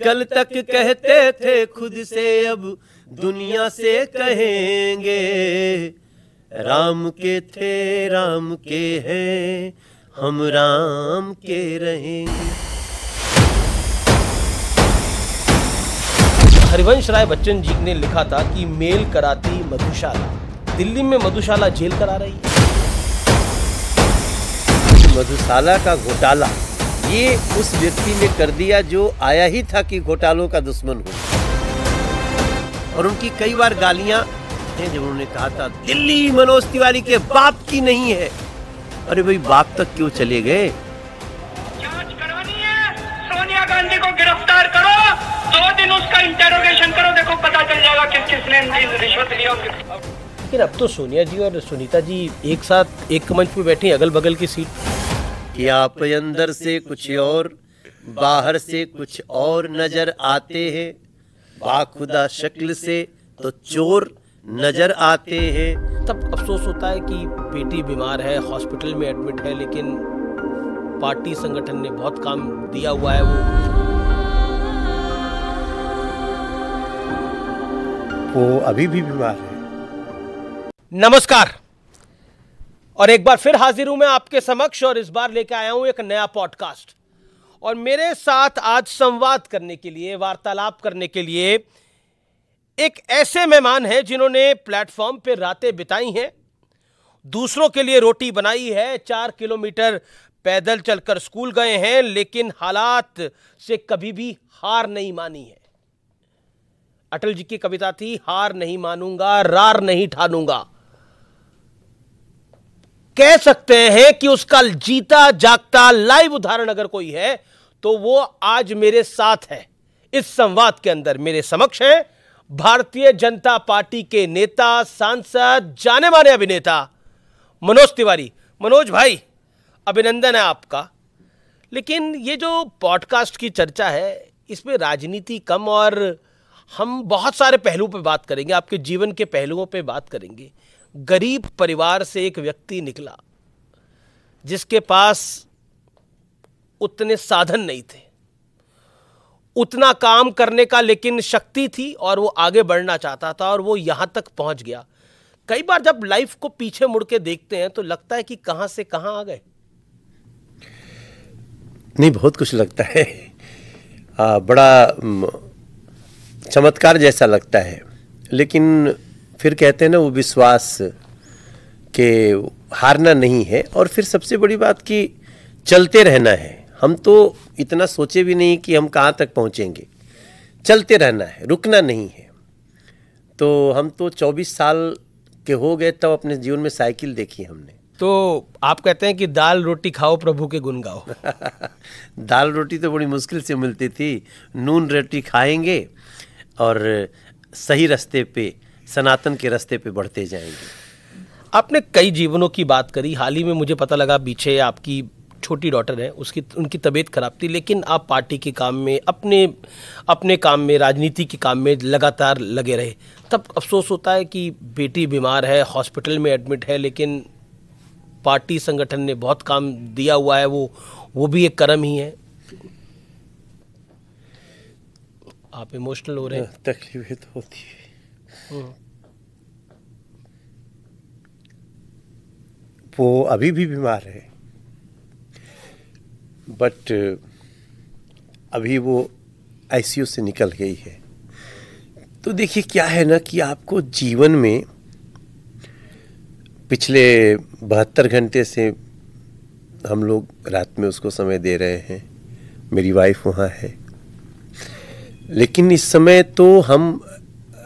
कल तक कहते थे खुद से अब दुनिया से कहेंगे, राम के थे राम के हैं हम राम के रहेंगे। हरिवंश राय बच्चन जी ने लिखा था कि मेल कराती मधुशाला, दिल्ली में मधुशाला जेल करा रही है। मधुशाला का घोटाला ये उस व्यक्ति ने कर दिया जो आया ही था कि घोटालों का दुश्मन हो। और उनकी कई बार गालियां हैं जब उन्होंने कहा था दिल्ली मनोज तिवारी के बाप की नहीं है। अरे भाई बाप तक क्यों चले गए? जांच करवानी है, सोनिया गांधी को गिरफ्तार करो, 2 दिन उसका इंटेरोगेशन करो, देखो पता चल जाएगा किस किसने रिश्वत लिया। लेकिन अब तो सोनिया जी और सुनीता जी एक साथ एक मंच पे बैठी, अगल बगल की सीट। कि आप अंदर से कुछ और बाहर से कुछ और नजर आते हैं, बाखुदा शक्ल से तो चोर नजर आते हैं। तब अफसोस होता है कि बेटी बीमार है, हॉस्पिटल में एडमिट है, लेकिन पार्टी संगठन ने बहुत काम दिया हुआ है। वो अभी भी बीमार है। नमस्कार, और एक बार फिर हाजिर हूं मैं आपके समक्ष, और इस बार लेकर आया हूं एक नया पॉडकास्ट। और मेरे साथ आज संवाद करने के लिए, वार्तालाप करने के लिए एक ऐसे मेहमान हैं जिन्होंने प्लेटफॉर्म पे रातें बिताई हैं, दूसरों के लिए रोटी बनाई है, 4 किलोमीटर पैदल चलकर स्कूल गए हैं, लेकिन हालात से कभी भी हार नहीं मानी है। अटल जी की कविता थी, हार नहीं मानूंगा, रार नहीं ठानूंगा। कह सकते हैं कि उसका जीता जागता लाइव उदाहरण अगर कोई है तो वो आज मेरे साथ है। इस संवाद के अंदर मेरे समक्ष है भारतीय जनता पार्टी के नेता, सांसद, जाने माने अभिनेता मनोज तिवारी। मनोज भाई, अभिनंदन है आपका। लेकिन ये जो पॉडकास्ट की चर्चा है इसमें राजनीति कम, और हम बहुत सारे पहलुओं पे बात करेंगे, आपके जीवन के पहलुओं पे बात करेंगे। गरीब परिवार से एक व्यक्ति निकला जिसके पास उतने साधन नहीं थे, उतना काम करने का लेकिन शक्ति थी, और वो आगे बढ़ना चाहता था, और वो यहां तक पहुंच गया। कई बार जब लाइफ को पीछे मुड़ के देखते हैं तो लगता है कि कहां से कहां आ गए। नहीं, बहुत कुछ लगता है, बड़ा चमत्कार जैसा लगता है। लेकिन फिर कहते हैं ना वो विश्वास के हारना नहीं है, और फिर सबसे बड़ी बात कि चलते रहना है। हम तो इतना सोचे भी नहीं कि हम कहाँ तक पहुँचेंगे, चलते रहना है, रुकना नहीं है। तो हम तो 24 साल के हो गए तब अपने जीवन में साइकिल देखी हमने। तो आप कहते हैं कि दाल रोटी खाओ प्रभु के गुण गाओ। दाल रोटी तो बड़ी मुश्किल से मिलती थी, नून रोटी खाएंगे और सही रास्ते पे, सनातन के रास्ते पे बढ़ते जाएंगे। आपने कई जीवनों की बात करी। हाल ही में मुझे पता लगा पीछे आपकी छोटी डॉटर है, उनकी तबीयत खराब थी, लेकिन आप पार्टी के काम में, अपने काम में, राजनीति के काम में लगातार लगे रहे। तब अफसोस होता है कि बेटी बीमार है, हॉस्पिटल में एडमिट है, लेकिन पार्टी संगठन ने बहुत काम दिया हुआ है। वो भी एक कर्म ही है। आप इमोशनल हो रहे हैं। तकलीफें तो होती है। वो अभी भी बीमार है, बट अभी वो आईसीयू से निकल गई है। तो देखिए क्या है ना कि आपको जीवन में पिछले 72 घंटे से हम लोग रात में उसको समय दे रहे हैं, मेरी वाइफ वहाँ है, लेकिन इस समय तो हम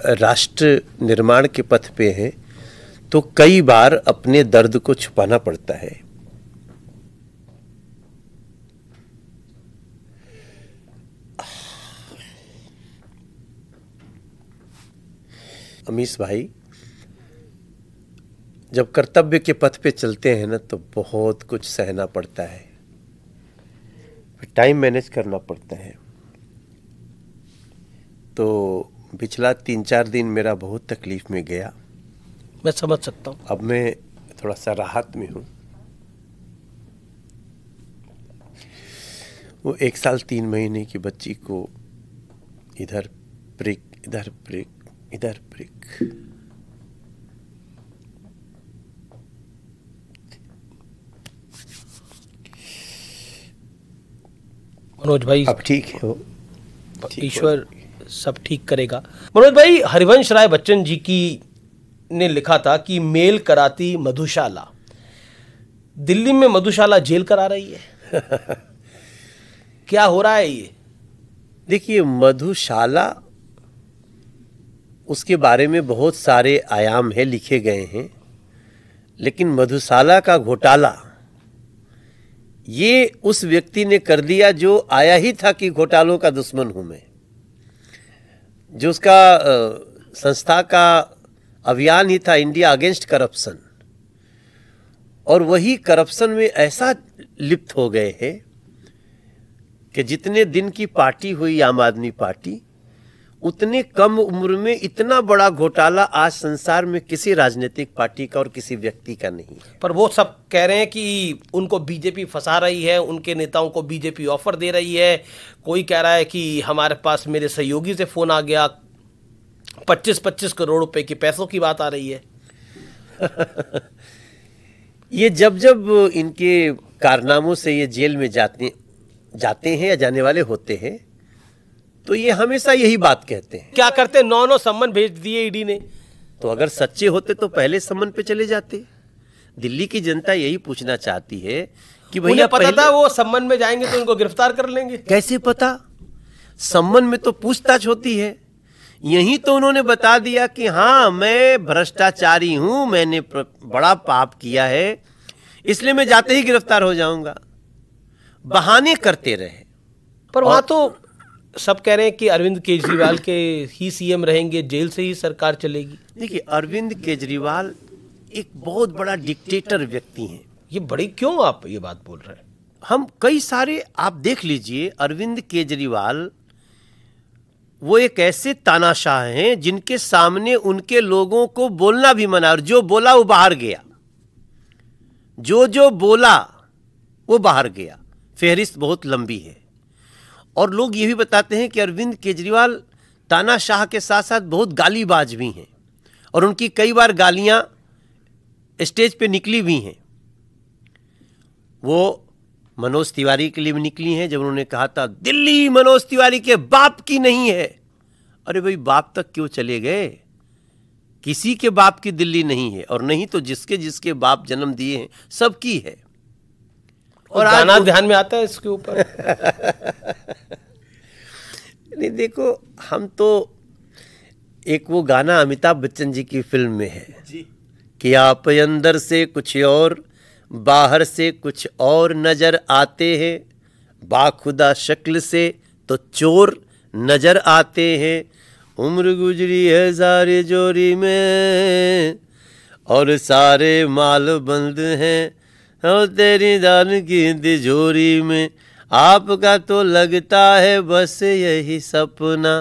राष्ट्र निर्माण के पथ पे हैं, तो कई बार अपने दर्द को छुपाना पड़ता है। अमीश भाई, जब कर्तव्य के पथ पे चलते हैं ना तो बहुत कुछ सहना पड़ता है, टाइम मैनेज करना पड़ता है। तो पिछला 3-4 दिन मेरा बहुत तकलीफ में गया। मैं समझ सकता हूँ। अब मैं थोड़ा सा राहत में हूँ। वो 1 साल 3 महीने की बच्ची को इधर प्रिक, इधर प्रिक, इधर प्रिक। मनोज भाई अब ठीक है वो, ईश्वर सब ठीक करेगा। मनोज भाई, हरिवंश राय बच्चन जी की ने लिखा था कि मेल कराती मधुशाला, दिल्ली में मधुशाला जेल करा रही है। क्या हो रहा है ये? देखिए, मधुशाला, उसके बारे में बहुत सारे आयाम है, लिखे गए हैं, लेकिन मधुशाला का घोटाला ये उस व्यक्ति ने कर दिया जो आया ही था कि घोटालों का दुश्मन हूं मैं, जो उसका संस्था का अभियान ही था इंडिया अगेंस्ट करप्शन, और वही करप्शन में ऐसा लिप्त हो गए हैं कि जितने दिन की पार्टी हुई आम आदमी पार्टी, उतने कम उम्र में इतना बड़ा घोटाला आज संसार में किसी राजनीतिक पार्टी का और किसी व्यक्ति का नहीं है। पर वो सब कह रहे हैं कि उनको बीजेपी फंसा रही है, उनके नेताओं को बीजेपी ऑफर दे रही है। कोई कह रहा है कि हमारे पास मेरे सहयोगी से फोन आ गया, 25-25 करोड़ रुपए के पैसों की बात आ रही है। ये जब जब इनके कारनामों से ये जेल में जाते हैं या जाने वाले होते हैं, तो ये हमेशा यही बात कहते हैं। क्या करते? 9 सम्मन भेज दिए ईडी ने। तो अगर सच्चे होते तो पहले सम्मन पे चले जाते। दिल्ली की जनता यही पूछना चाहती है कि भैया, उन्हें पता था वो सम्मन में जाएंगे तो उनको गिरफ्तार कर लेंगे। कैसे पता? सम्मन में तो पूछताछ होती है। यही तो उन्होंने बता दिया कि हाँ, मैं भ्रष्टाचारी हूं, मैंने बड़ा पाप किया है, इसलिए मैं जाते ही गिरफ्तार हो जाऊंगा। बहाने करते रहे। पर वहां तो सब कह रहे हैं कि अरविंद केजरीवाल के ही सीएम रहेंगे, जेल से ही सरकार चलेगी। देखिए, अरविंद केजरीवाल एक बहुत बड़ा डिक्टेटर व्यक्ति हैं। ये बड़ी क्यों आप ये बात बोल रहे हैं? हम कई सारे आप देख लीजिए, अरविंद केजरीवाल वो एक ऐसे तानाशाह हैं जिनके सामने उनके लोगों को बोलना भी मना, और जो बोला वो बाहर गया, जो बोला वो बाहर गया। फेहरिस्त बहुत लंबी है। और लोग ये भी बताते हैं कि अरविंद केजरीवाल तानाशाह के साथ साथ बहुत गालीबाज भी हैं, और उनकी कई बार गालियां स्टेज पे निकली भी हैं। वो मनोज तिवारी के लिए भी निकली हैं, जब उन्होंने कहा था दिल्ली मनोज तिवारी के बाप की नहीं है। अरे भाई, बाप तक क्यों चले गए? किसी के बाप की दिल्ली नहीं है, और नहीं तो जिसके जिसके बाप जन्म दिए हैं सबकी है। और गाना ध्यान में आता है इसके ऊपर। नहीं, देखो, हम तो एक वो गाना अमिताभ बच्चन जी की फिल्म में है जी, कि आप अंदर से कुछ और बाहर से कुछ और नजर आते हैं, बाखुदा शक्ल से तो चोर नजर आते हैं। उम्र गुजरी है सारे जोरी में और सारे माल बंद हैं, और तेरी दान की तिजोरी में आपका तो लगता है बस यही सपना,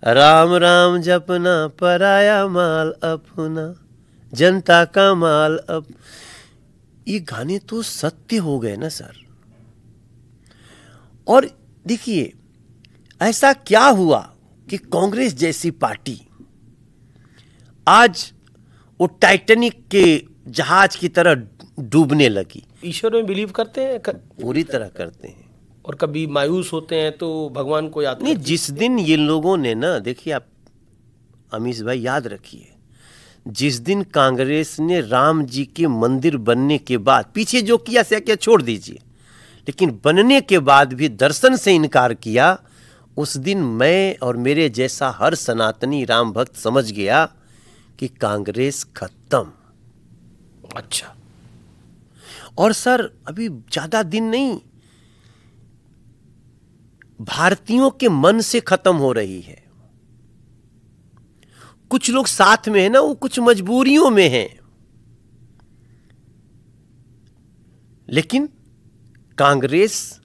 राम राम जपना पराया माल अपना, जनता का माल अब। ये गाने तो सत्य हो गए ना सर। और देखिए, ऐसा क्या हुआ कि कांग्रेस जैसी पार्टी आज वो टाइटैनिक के जहाज की तरह डूबने लगी। ईश्वर में बिलीव करते हैं? पूरी तरह करते हैं। और कभी मायूस होते हैं तो भगवान को याद नहीं, जिस दिन ये लोगों ने ना, देखिए आप अमीश भाई याद रखिए, जिस दिन कांग्रेस ने राम जी के मंदिर बनने के बाद, पीछे जो किया से क्या छोड़ दीजिए, लेकिन बनने के बाद भी दर्शन से इनकार किया, उस दिन मैं और मेरे जैसा हर सनातनी राम भक्त समझ गया कि कांग्रेस खत्म। अच्छा। और सर, अभी ज्यादा दिन नहीं, भारतीयों के मन से खत्म हो रही है। कुछ लोग साथ में है ना, वो कुछ मजबूरियों में हैं, लेकिन कांग्रेस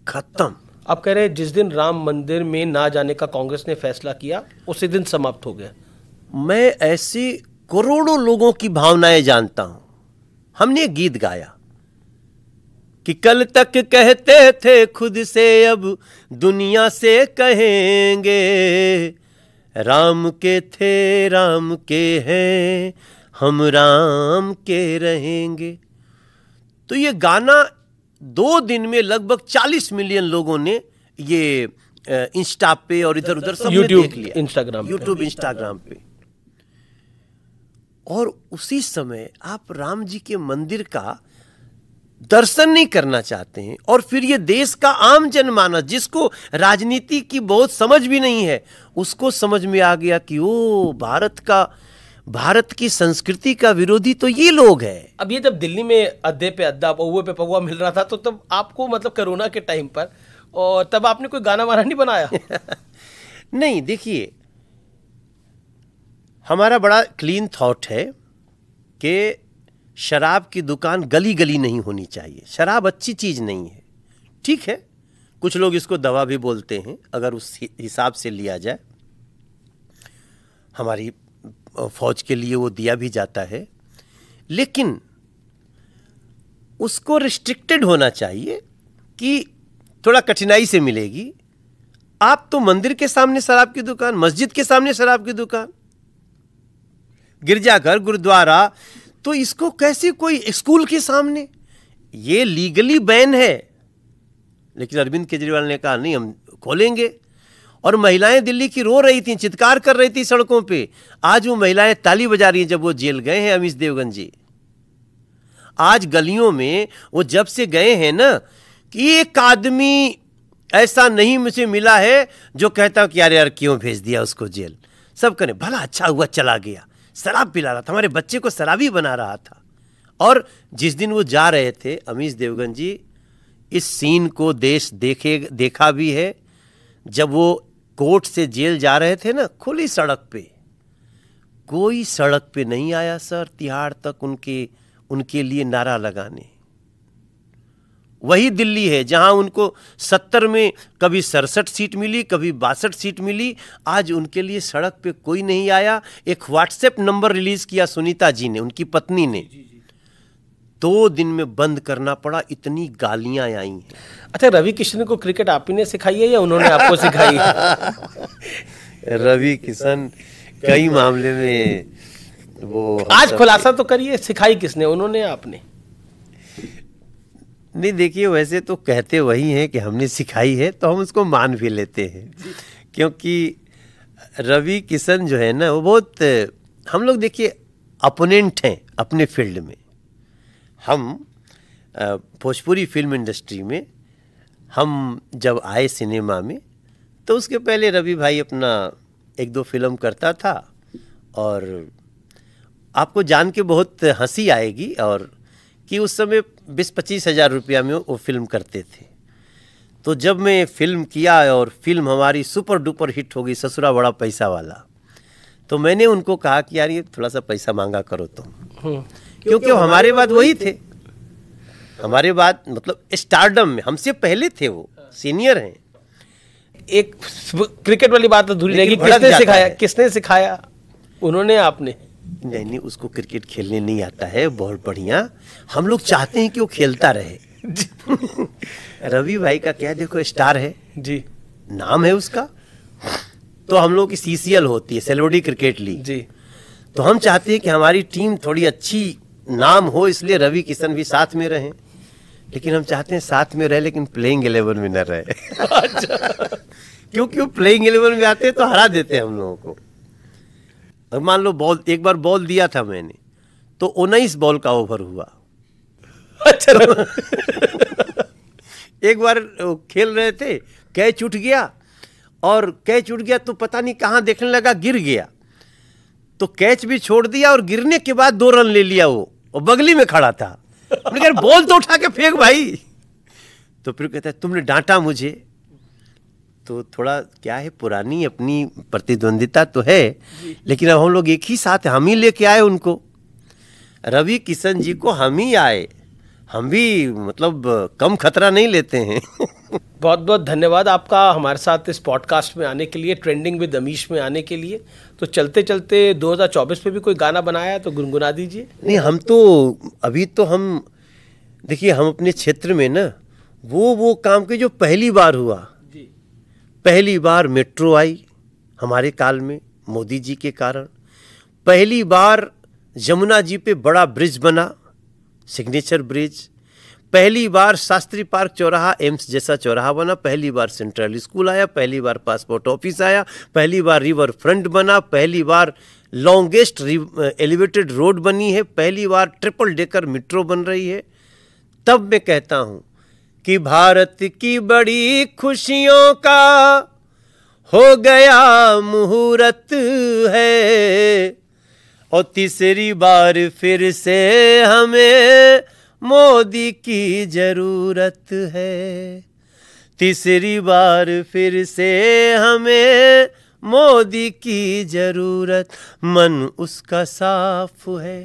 खत्म। आप कह रहे हैं जिस दिन राम मंदिर में ना जाने का कांग्रेस ने फैसला किया, उसी दिन समाप्त हो गया। मैं ऐसे करोड़ों लोगों की भावनाएं जानता हूं। हमने एक गीत गाया कि कल तक कहते थे खुद से अब दुनिया से कहेंगे, राम के थे राम के हैं हम राम के रहेंगे। तो ये गाना 2 दिन में लगभग 40 मिलियन लोगों ने ये इंस्टा पे और इधर उधर सबने देख लिया, यूट्यूब इंस्टाग्राम पे। और उसी समय आप राम जी के मंदिर का दर्शन नहीं करना चाहते हैं, और फिर ये देश का आम जनमानस जिसको राजनीति की बहुत समझ भी नहीं है, उसको समझ में आ गया कि ओ भारत की संस्कृति का विरोधी तो ये लोग हैं। अब ये जब दिल्ली में अड्डे पे अड्डा, पौवे पे पौवा मिल रहा था, तो तब आपको मतलब कोरोना के टाइम पर, और तब आपने कोई गाना वाना नहीं बनाया? नहीं, देखिए हमारा बड़ा क्लीन थॉट है कि शराब की दुकान गली गली नहीं होनी चाहिए। शराब अच्छी चीज नहीं है, ठीक है, कुछ लोग इसको दवा भी बोलते हैं अगर उस हिसाब से लिया जाए। हमारी फौज के लिए वो दिया भी जाता है, लेकिन उसको रिस्ट्रिक्टेड होना चाहिए कि थोड़ा कठिनाई से मिलेगी। आप तो मंदिर के सामने शराब की दुकान, मस्जिद के सामने शराब की दुकान, गिरजाघर, गुरुद्वारा, तो इसको कैसे कोई स्कूल के सामने, ये लीगली बैन है। लेकिन अरविंद केजरीवाल ने कहा नहीं, हम खोलेंगे। और महिलाएं दिल्ली की रो रही थी, चित्कार कर रही थी सड़कों पे। आज वो महिलाएं ताली बजा रही हैं जब वो जेल गए हैं, अमीश देवगन जी। आज गलियों में वो जब से गए हैं ना, कि एक आदमी ऐसा नहीं मुझे मिला है जो कहता कि यार क्यों भेज दिया उसको जेल। सब करें भला अच्छा हुआ चला गया, शराब पिला रहा था, हमारे बच्चे को शराबी बना रहा था। और जिस दिन वो जा रहे थे, अमीश देवगन जी, इस सीन को देश देखा भी है। जब वो कोर्ट से जेल जा रहे थे ना, खुली सड़क पे, कोई सड़क पे नहीं आया सर तिहाड़ तक उनके लिए नारा लगाने। वही दिल्ली है जहां उनको 70 में कभी 67 सीट मिली, कभी 62 सीट मिली। आज उनके लिए सड़क पे कोई नहीं आया। एक व्हाट्सएप नंबर रिलीज किया सुनीता जी ने, उनकी पत्नी ने, 2 दिन में बंद करना पड़ा, इतनी गालियां आई हैं। अच्छा, रवि किशन को क्रिकेट आप ही ने सिखाई है या उन्होंने आपको सिखाई? रवि किशन कई मामले में वो, आज खुलासा तो करिए, सिखाई किसने, उन्होंने आपने? नहीं, देखिए वैसे तो कहते वही हैं कि हमने सिखाई है, तो हम उसको मान भी लेते हैं, क्योंकि रवि किशन जो है ना, वो बहुत, हम लोग देखिए अपोनेंट हैं अपने फील्ड में। हम भोजपुरी फिल्म इंडस्ट्री में हम जब आए सिनेमा में, तो उसके पहले रवि भाई अपना 1-2 फिल्म करता था, और आपको जान के बहुत हंसी आएगी और कि उस समय 20-25 हज़ार रुपया में वो फिल्म करते थे। तो जब मैं फिल्म किया और फिल्म हमारी सुपर डुपर हिट हो गई, ससुरा बड़ा पैसा वाला, तो मैंने उनको कहा कि यार ये थोड़ा सा पैसा मांगा करो तुम, क्योंकि हमारे बाद वही थे, हमारे बाद मतलब स्टारडम में हमसे पहले थे, वो सीनियर हैं। एक क्रिकेट वाली बात अधूरी रहेगी, किसने सिखाया, उन्होंने आपने? नहीं, उसको क्रिकेट खेलने नहीं आता है, बहुत बढ़िया, हम लोग चाहते हैं कि वो खेलता रहे। रवि भाई का क्या, देखो स्टार है जी, नाम है उसका, तो हम लोग की CCL होती है, सेलोडी क्रिकेट लीग जी, तो हम चाहते हैं कि हमारी टीम थोड़ी अच्छी नाम हो, इसलिए रवि किशन भी साथ में रहें। लेकिन हम चाहते हैं साथ में रहे, लेकिन प्लेइंग 11 में न रहे। क्योंकि वो प्लेइंग 11 में आते हैं तो हरा देते हैं हम लोगों को। अब मान लो एक बार बॉल दिया था मैंने, तो 19 बॉल का ओवर हुआ। अच्छा। एक बार खेल रहे थे, कैच उठ गया, और कैच उठ गया तो पता नहीं कहाँ देखने लगा, गिर गया, तो कैच भी छोड़ दिया, और गिरने के बाद 2 रन ले लिया वो, और बगली में खड़ा था। मैंने कहा बॉल तो उठा के फेंक भाई। तो फिर कहता है तुमने डांटा मुझे। तो थोड़ा क्या है, पुरानी अपनी प्रतिद्वंदिता तो है, लेकिन अब हम लोग एक ही साथ, हम ही लेके आए उनको, रवि किशन जी को हम ही आए, हम भी मतलब कम खतरा नहीं लेते हैं। बहुत बहुत धन्यवाद आपका हमारे साथ इस पॉडकास्ट में आने के लिए, ट्रेंडिंग विद अमीश में आने के लिए। तो चलते चलते 2024 पे भी कोई गाना बनाया है तो गुनगुना दीजिए। नहीं, हम तो अभी तो हम देखिए हम अपने क्षेत्र में ना वो काम के जो पहली बार हुआ, पहली बार मेट्रो आई हमारे काल में मोदी जी के कारण, पहली बार यमुना जी पे बड़ा ब्रिज बना, सिग्नेचर ब्रिज, पहली बार शास्त्री पार्क चौराहा एम्स जैसा चौराहा बना, पहली बार सेंट्रल स्कूल आया, पहली बार पासपोर्ट ऑफिस आया, पहली बार रिवर फ्रंट बना, पहली बार लॉन्गेस्ट एलिवेटेड रोड बनी है, पहली बार ट्रिपल डेकर मेट्रो बन रही है। तब मैं कहता हूँ कि भारत की बड़ी खुशियों का हो गया मुहूर्त है और तीसरी बार फिर से हमें मोदी की जरूरत है, तीसरी बार फिर से हमें मोदी की जरूरत। मन उसका साफ है,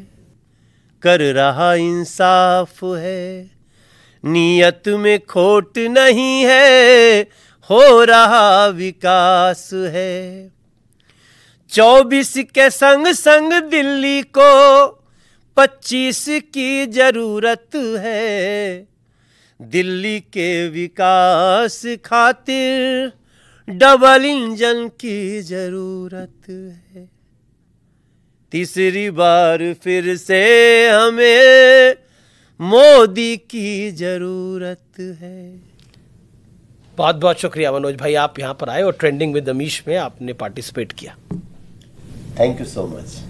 कर रहा इंसाफ है, नीयत में खोट नहीं है, हो रहा विकास है। 24 के संग संग दिल्ली को 25 की जरूरत है, दिल्ली के विकास खातिर डबल इंजन की जरूरत है, तीसरी बार फिर से हमें मोदी की जरूरत है। बहुत बहुत शुक्रिया मनोज भाई, आप यहाँ पर आए और ट्रेंडिंग विद अमीश में आपने पार्टिसिपेट किया। Thank you so much.